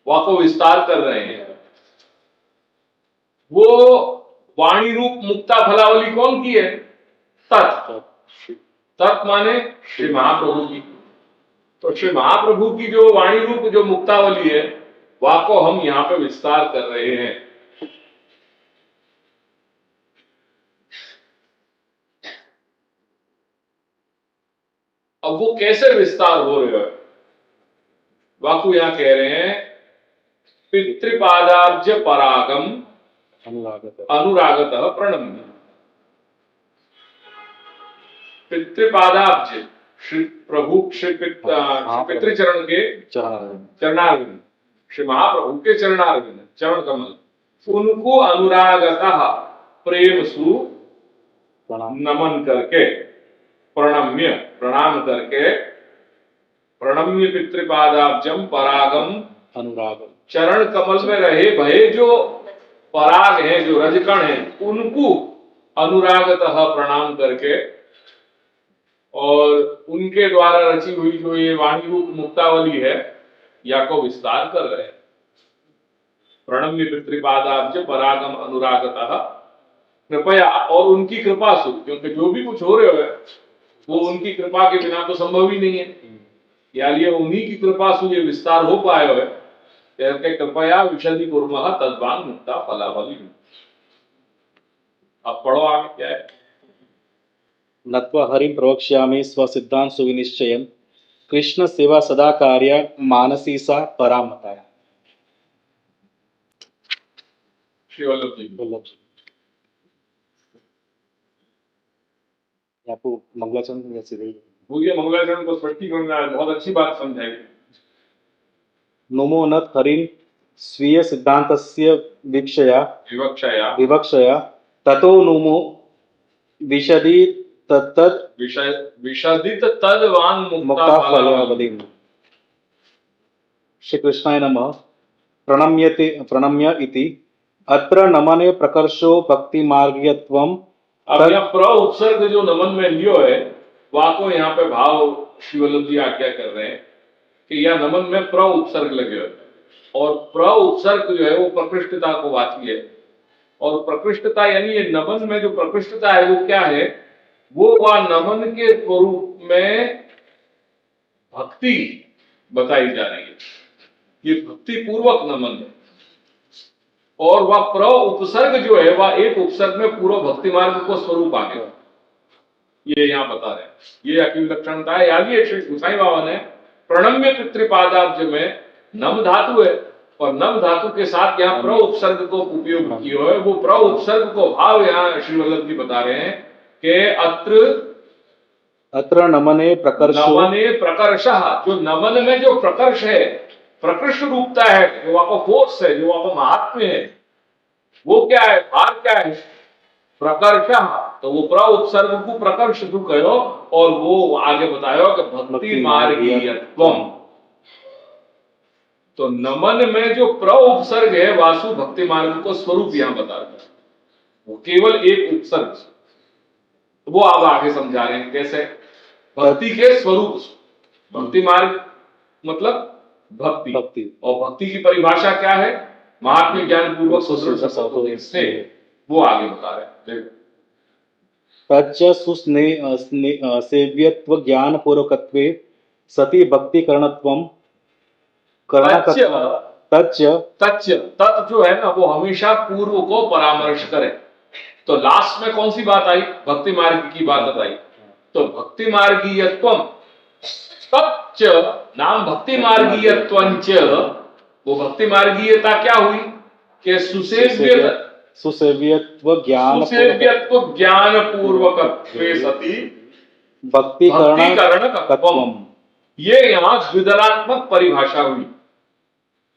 वह को विस्तार कर रहे हैं। वो वाणी रूप मुक्ता फलावली कौन की है? तत्। तत् माने श्री महाप्रभु की। तो श्री महाप्रभु की जो वाणी रूप जो मुक्तावली है, वह को हम यहां पे विस्तार कर रहे हैं। अब वो कैसे विस्तार हो रहे हैं, वाकु यहां कह रहे हैं, पितृपादाब्ज परागम अनुरागतः प्रणम्य। पितृपादाब्ज श्री प्रभु श्री पितृचरण के चरणारविंद, श्री महाप्रभु के चरणारविंद चरण कमल, उनको अनुरागतः प्रेम सु नमन करके, प्रणम्य प्रणाम करके, प्रणम्य पितृपादाब्जम परागम अनुराग, चरण कमल में रहे भये जो पराग हैं, जो रजकण हैं, उनको अनुरागतः प्रणाम करके और उनके द्वारा रची हुई जो ये वाणी रूप मुक्तावली है, या को विस्तार कर रहे हैं। प्रणम्य पितृपादाब्ज परागम अनुरागतः कृपया, और उनकी कृपा से, क्योंकि जो भी कुछ हो रहे हो वो उनकी कृपा के बिना तो संभव ही नहीं है। यानी उन्हीं की कृपा से ये विस्तार हो पाए हुए, कृपया विशदि कुर्मः तद्वांग मुक्ता फलावली। अब पढ़ो आगे क्या है। नत्वा हरिं प्रवक्ष्यामि स्वसिद्धांत सुविनिश्चयम्, कृष्ण सेवा सदा कार्य मानसी सा परामता। श्री वल्लभ जी वल्लभ जी, आपको मंगलाचरण कैसे देंगे? भूलिए मंगलाचरण को स्पष्टीकरण में बहुत अच्छी बात समझाई। नमो नत हरिं स्वीय सिद्धांतस्य विवक्षया ततो नुमो विशदि तत्तत् विशदित तद्वान मुक्ता फलावली। श्री कृष्णाय नमः। प्रणम्य इति अत्र नमने प्रकर्षो भक्ति मार्गीयत्वम। अब यह प्र उपसर्ग जो नमन में लियो है, वह को यहाँ पे भाव श्री वल्लभ जी आज्ञा कर रहे हैं कि यह नमन में प्र उपसर्ग लगे हुए, और प्र उपसर्ग जो है वो प्रकृष्टता को वाची है। और प्रकृष्टता यानी ये नमन में जो प्रकृष्टता है वो क्या है? वो वह नमन के स्वरूप में भक्ति बताई जा रही है। ये भक्ति पूर्वक नमन है, और वह प्र उपसर्ग जो है वह एक उपसर्ग में पूर्व भक्ति मार्ग को स्वरूप आ गया, ये यहाँ बता रहे हैं। ये अकीम लक्षणता है। आगे श्री गोसाई बाबा ने प्रणम्य पितृपादाब्ज में नम धातु है, और नम धातु के साथ यहाँ प्र उपसर्ग को उपयोग किया है। वो प्र उपसर्ग को भाव यहाँ श्री वल्लभ जी बता रहे हैं कि अत्र नमने प्रकर्षः, जो नमन में जो प्रकर्ष है, प्रकृष्ट रूपता है, जो आपका फोर्स है, जो आपका महात्म्य है, वो क्या है? भार क्या है? प्रकर्षः। तो वो प्र उपसर्ग को प्रकर्ष जो कहो, और वो आगे बतायो कि भक्ति मार्गीयत्वम। तो नमन में जो प्र उपसर्ग है, वासु भक्ति मार्ग को स्वरूप यहां बता रहे हैं। वो केवल एक उपसर्ग, वो आप आगे समझा रहे हैं कैसे। भक्ति के स्वरूप, भक्ति मार्ग मतलब भक्ति, और भक्ति की परिभाषा क्या है? महात्म्य ज्ञान पूर्वक से, वो आगे बता रहे हैं। तच्च सेव्यत्व ज्ञान पूर्वकत्वे सति भक्ति करणत्वम। तच्च जो है ना, वो हमेशा पूर्व को परामर्श करे। तो लास्ट में कौन सी बात आई? भक्ति मार्ग की बात आई। तो भक्ति मार्गीयत्वम तच्च नाम भक्ति मार्गीयत्वंच, वो भक्ति मार्गीयता क्या हुई कि सुसेव्यत्व ज्ञान सुसेव्यत्व ज्ञान पूर्वकत्वे सति भक्ति करणकत्वम। ये यहाँ द्विदलात्मक परिभाषा हुई,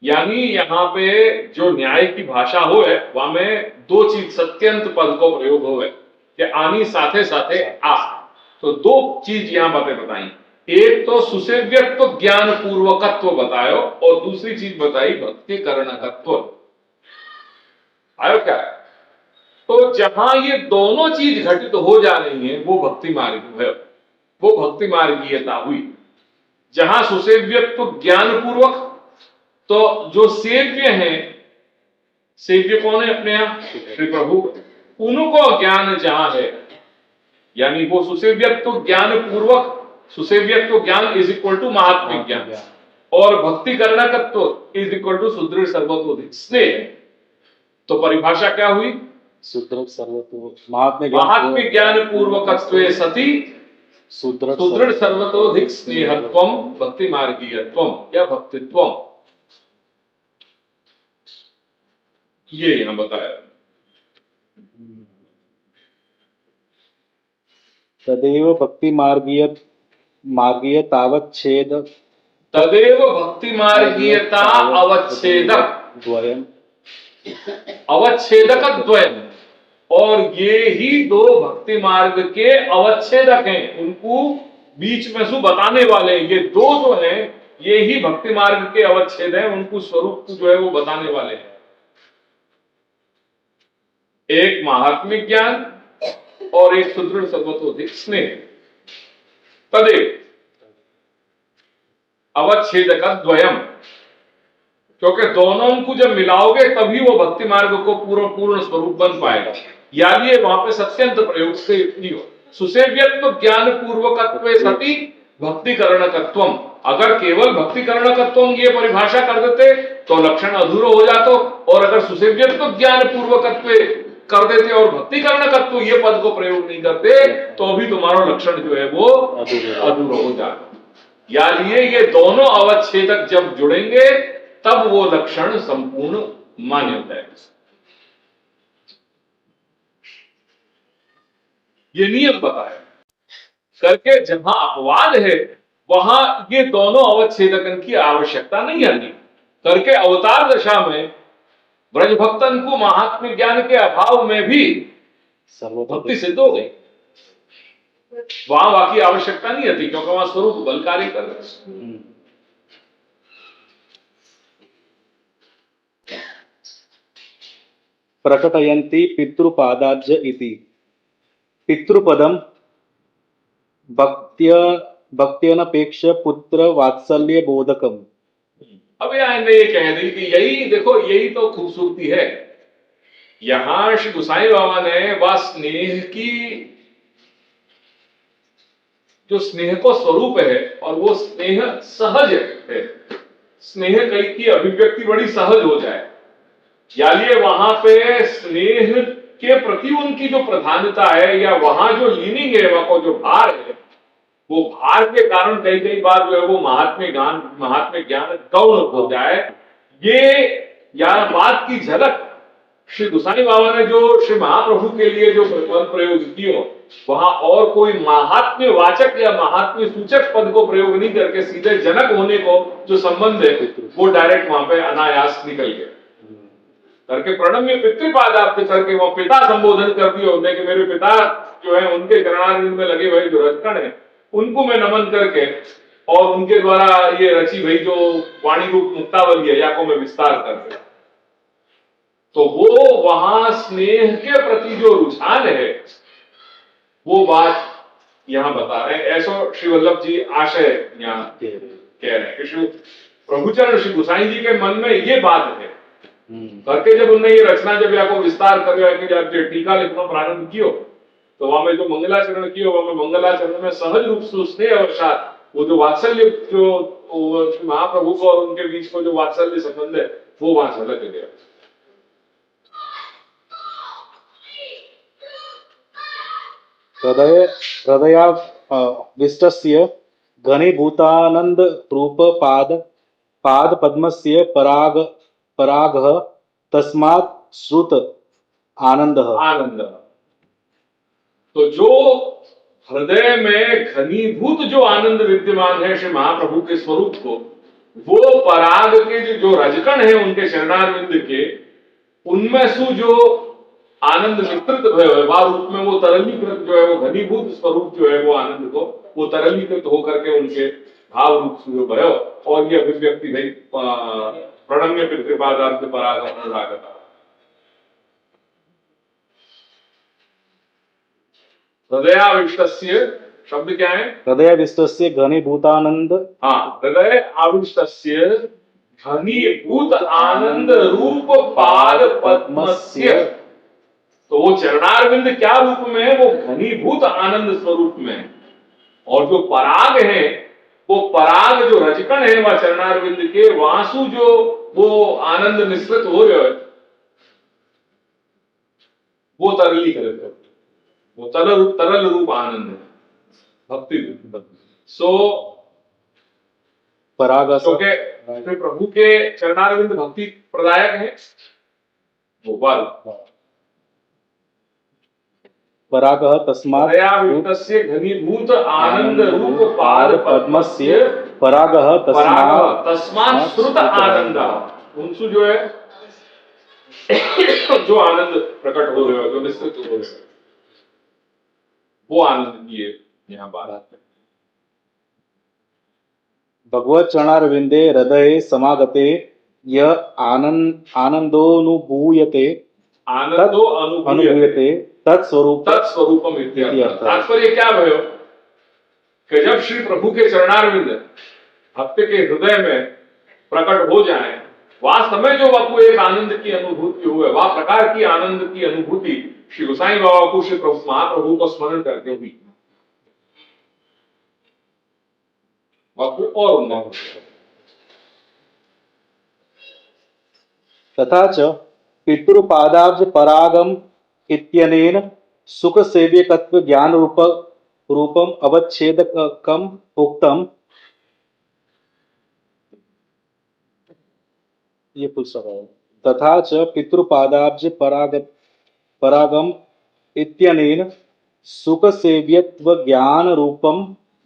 यानी यहाँ पे जो न्याय की भाषा हो है वहां में दो चीज सत्यंत पद को प्रयोग हो है कि आनी साथे साथे आ। तो दो चीज यहाँ बातें बताई, एक तो सुसेव्यत्व ज्ञान पूर्वकत्व बतायो और दूसरी चीज बताई भक्ति करणकत्व। आयो क्या? तो जहां ये दोनों चीज घटित हो जा रही हैं वो भक्ति मार्ग है, वो भक्ति मार्गीयता हुई। जहां सुसेव्यत्व ज्ञान पूर्वक, तो जो सेव्य हैं, सेव्य कौन है अपने यहां? श्री प्रभु। उनको ज्ञान जहां है, यानी वो सुसेव्यत्व ज्ञान पूर्वक, सुसेव्यत्व ज्ञान इज इक्वल टू महात्म्य ज्ञान, और भक्ति करणकत्व इज इक्वल टू सुदृढ़ सर्वतोधिक स्नेह। तो परिभाषा क्या हुई? सुदृढ़ सर्वतो महात्म्य ज्ञान पूर्वकत्वे सति सुदृढ़ सर्वतोधिक स्नेहत्वम भक्ति मार्गीयत्वम या भक्तित्वम, ये यहां बताया। तदेव भक्ति मार्गीय तावच्छेद तदेव भक्ति मार्गीयता अवच्छेदक द्वयम अवच्छेदक द्वयम, और ये ही दो भक्ति मार्ग के अवच्छेदक हैं, उनको बीच में सु बताने वाले। ये दो जो हैं ये ही भक्ति मार्ग के अवच्छेद हैं, उनको स्वरूप जो है वो बताने वाले हैं। एक महात्म्य ज्ञान और एक सुदृढ़ सर्वतोधिक स्नेह। तदेव अवच्छेदक द्वयम, क्योंकि दोनों को जब मिलाओगे तभी वो भक्ति मार्ग को पूर्ण स्वरूप बन पाएगा। यानी वहां पे सत्यंत प्रयोग से सुसेव्यत्व ज्ञान पूर्वकत्व सति भक्ति करणकत्वम। अगर केवल भक्ति करणकत्वम ये परिभाषा कर देते तो लक्षण अधूरा हो जाता, और अगर सुसेव्यत्व ज्ञान पूर्वकत्व कर देते और भक्ति करणकत्व ये पद को प्रयोग नहीं करते तो भी तुम्हारा लक्षण जो है वो अधूरा हो जाता। यानी ये दोनों अवच्छेदक जब जुड़ेंगे तब वो लक्षण संपूर्ण मान्य होता है। ये नियम बताया करके, जहां अपवाद है वहां ये दोनों अवच्छेदकन की आवश्यकता नहीं आती करके, अवतार दशा में ब्रज भक्तन को महात्म्य ज्ञान के अभाव में भी भक्ति सिद्ध हो गई। वहां बाकी आवश्यकता नहीं आती क्योंकि वहां स्वरूप बल कार्य कर रहे। प्रकटयन्ति पितृपादाज्य इति पितृपदम भक्त्यनपेक्ष पुत्र वात्सल्य बोधकम। अब यहाँ ये कह दी कि यही देखो, यही तो खूबसूरती है। यहां श्री गोसाई बाबा ने वह स्नेह की जो स्नेह को स्वरूप है, और वो स्नेह सहज है, स्नेह कई की अभिव्यक्ति बड़ी सहज हो जाए, यानी वहां पे स्नेह के प्रति उनकी जो प्रधानता है या वहां जो लीनिंग है, वहां को जो भार है, वो भार के कारण कई बार जो है वो महात्म्य ज्ञान गौण हो जाए। ये यार बात की झलक श्री गोसाई बाबा ने जो श्री महाप्रभु के लिए जो पद प्रयोग किया, वहां और कोई महात्म्य वाचक या महात्म्य सूचक पद को प्रयोग नहीं करके सीधे जनक होने को जो संबंध है वो डायरेक्ट वहां पे अनायास निकल गया करके, प्रणम्य पितृपादाब्द करके वो पिता संबोधन कर दिया उन्हें कि मेरे पिता जो है उनके चरणारविंद में लगे हुए जो रचकण है उनको मैं नमन करके, और उनके द्वारा ये रची भाई जो वाणी रूप मुक्तावली है या को मैं विस्तार कर दिया। तो वो वहां स्नेह के प्रति जो रुझान है वो बात यहां बता रहे हैं। ऐसा श्री वल्लभ जी आशय यहाँ कह रहे हैं कि श्री प्रभुचरण श्री गोसाई जी के मन में ये बात है करके, जब उन्होंने ये रचना जब या को विस्तार कर कि जब टीका लिखना प्रारंभ किया तो वहां में जो मंगलाचरण किया वहां में मंगलाचरण में सहज रूप से स्नेह अवसाद वो जो वात्सल्य जो महाप्रभु को और उनके बीच को जो वात्सल्य संबंध है वो वहां झलक गया। हृदय हृदया विष्टस्य घनीभूतानंद रूप पाद पद्मस्य परागः तस्मात् श्रुत आनंदः। आनंद। तो जो हृदय में घनीभूत जो आनंद विद्यमान है श्री महाप्रभु के स्वरूप को, वो पराग के जो रजकण है उनके चरणारविंद के, उनमें सु जो आनंद मिश्रित भयो है, वह रूप में वो तरलीकृत जो है, वो घनीभूत स्वरूप जो है वो आनंद को, वो तरलीकृत होकर के उनके भाव रूप से जो भयो, और ये अभिव्यक्ति भाई प्रणम्य पितृपादार्थ पराग अनुरागता। हृदयाविष्टस्य शब्द क्या है? हृदय विष्टस्य घनीभूतानंद। हाँ, हृदय आविष्टस्य घनीभूत आनंद रूप पाद पद्मस्य। तो वो चरणारविंद क्या रूप में है? वो घनीभूत आनंद स्वरूप में है। और जो पराग है, वो पराग जो रजकण है वह चरणारविंद के, वासु जो वो आनंद मिश्रित हो रहे, वो तरलीकृत है, वो तरल रूप आनंद है, भक्ति रूप। सो पराग क्योंकि प्रभु के चरणारविंद भक्ति प्रदायक है, गोपाल। परागः तस्मात् हृदयाविष्टस्य घनीभूत आनंद रूप पाद पद्मस्य परागः तस्मात् श्रुत आनंद। उनसे जो है जो आनंद प्रकट हो रहे हो, जो निश्चित हो रहे हो, वो आनंद की यहाँ बात है। भगवत चरणारविंदे हृदये समागते यह आनंदोनुभूयते अनुभूयते तत्स्वरूपम इत्यर्थ। तात्पर्य क्या भयो कि जब श्री प्रभु के चरणारविंद भक्त के हृदय में प्रकट हो जाए, वह समय जो आपको एक आनंद की अनुभूति हुए, वह प्रकार की आनंद की अनुभूति श्री गोसाई बाबा को श्री महाप्रभु को स्मरण करके हुई, और उन्नत। तथा च पितृपादाब्ज परागम इत्यनेन सुख सेव्यकत्व ज्ञान रूपम अवच्छेदकम उक्तम। ये फुल स्टॉप है। तथा च पितृपादाब्ज परागम इत्यनेन सुख सेव्यत्व ज्ञान रूपम।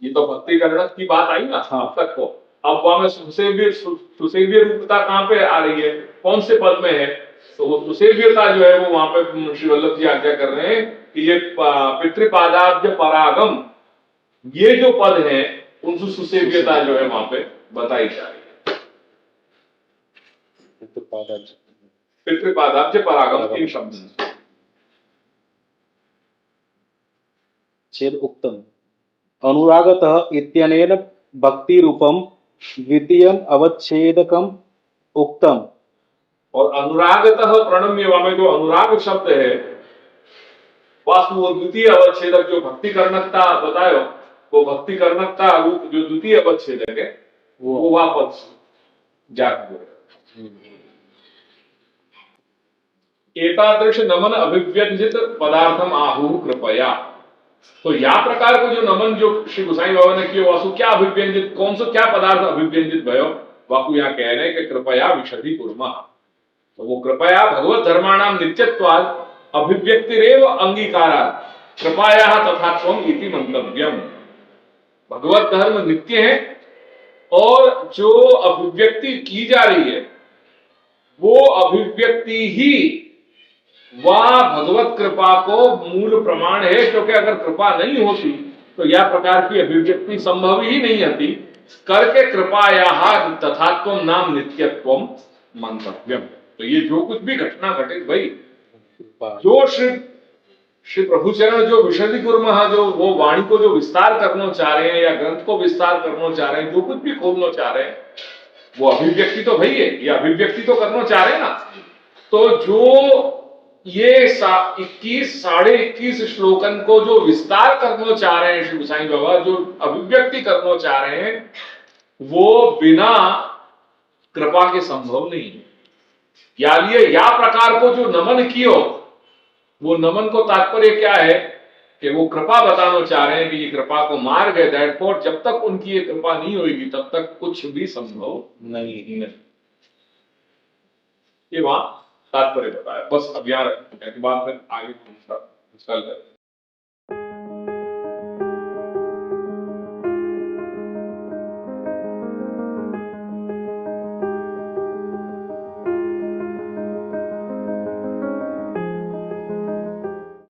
ये तो भक्ति करना की बात आई ना। हाँ। तक को अब वहां में सुसेव्य रूपता कहाँ पे आ रही है, कौन से पद में है? तो वो सुसेव्यता जो है वो वहां पे श्री वल्लभ जी आज्ञा कर रहे हैं कि ये पितृपादाब्ज परागम, ये जो पद है उनसे सुसेव्यता जो है वहां पे बताई जा रही है। पितृपादाब्ज परागम 3 शब्द। छेद उक्तम अनुरागतः इत्यनेन भक्ति रूपम द्वितीयम अवच्छेदकम उक्तम। और अनुरागतः प्रणम्य में जो अनुराग शब्द है, वास्तव द्वितीय अवच्छेदक जो भक्ति कर्णकता बतायो, वो भक्ति कर्णकता रूप जो द्वितीय अवच्छेदक है वो वापस जाते एतादृश नमन अभिव्यंजित पदार्थम आहु कृपया। तो या प्रकार को जो नमन जो श्री गोसाई बाबा ने किया, वासु क्या अभिव्यंजित, कौन सा क्या पदार्थ अभिव्यंजित भयो, वाकु यहाँ कह रहे हैं कि कृपया विशदि कुर्मः। तो वो कृपया भगवत धर्माणाम नित्यत्वाद अभिव्यक्तिरेव अंगीकारात् कृपया तथात्वम इति मंतव्यम। भगवत धर्म नित्य है और जो अभिव्यक्ति की जा रही है वो अभिव्यक्ति ही वह भगवत कृपा को मूल प्रमाण है, क्योंकि अगर कृपा नहीं होती तो यह प्रकार की अभिव्यक्ति संभव ही नहीं होती। करके कृपाया तथात्वम नाम नित्यत्वम मंतव्यम। तो ये जो कुछ भी घटना घटित भाई, जो श्री प्रभु चरण जो विशदि कुर्मः, जो वो वाणी को जो विस्तार करना चाह रहे हैं या ग्रंथ को विस्तार करना चाह रहे हैं, जो कुछ भी खोलना चाह रहे हैं, वो अभिव्यक्ति तो भाई है, ये अभिव्यक्ति तो करना चाह रहे हैं ना। तो जो ये 21 साढ़े 21 श्लोकन को जो विस्तार करना चाह रहे हैं श्री गोसाई बाबा, जो अभिव्यक्ति करना चाह रहे हैं, वो बिना कृपा के संभव नहीं है। या लिए या प्रकार को जो नमन कियो, वो नमन को तात्पर्य क्या है कि वो कृपा बताना चाह रहे हैं कि ये कृपा को मार्ग है, दैटफॉर जब तक उनकी ये कृपा नहीं होगी तब तक कुछ भी संभव नहीं। ये वहां तात्पर्य बताया, बस अब यहाँ रखने के बाद फिर आगे दूसरा करें।